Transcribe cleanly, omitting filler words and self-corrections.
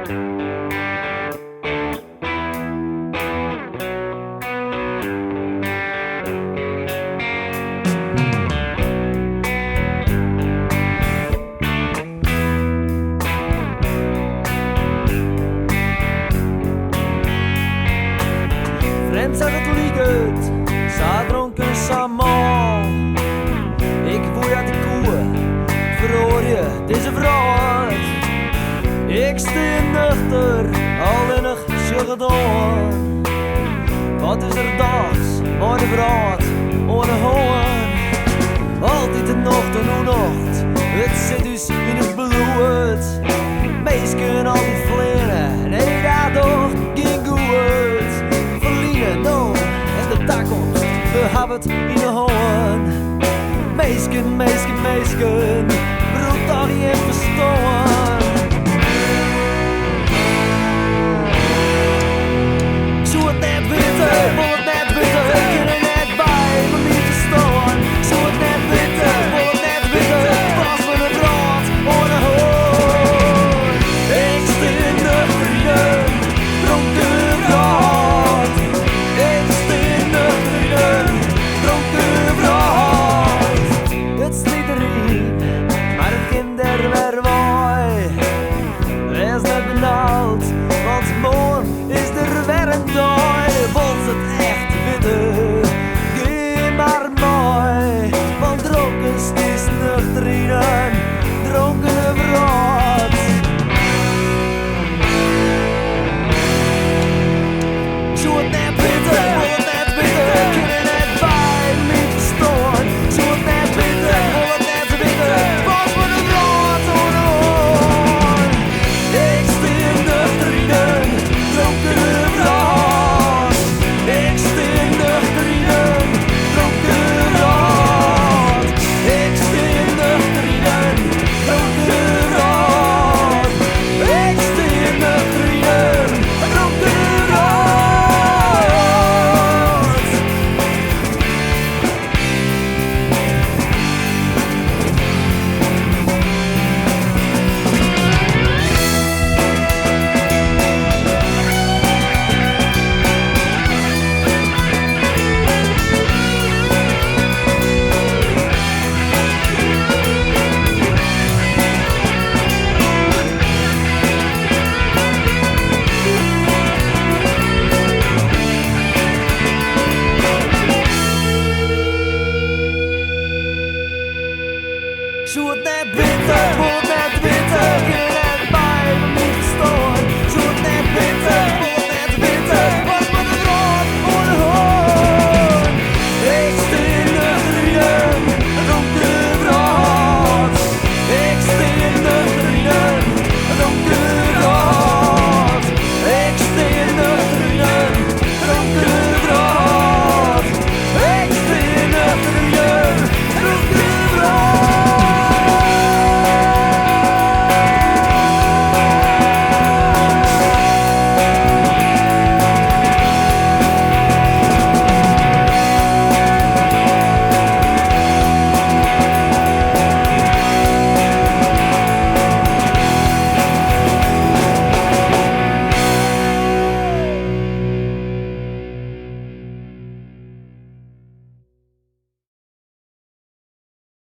Vreemd zag het liegt, zo dronken, zo mal. Ik woei uit de koe, verhoor je deze vrouw. Ik steen nuchter, alleenig gedaan. Wat is er dags, maar de brood, ohne hoorn. Altijd de nacht en hoe nacht, het zit dus in het bloed. Meisken altijd vleren, nee dat toch geen goed. En de toekomst, we hebben het in de hand. Meisken, meisken, meisken.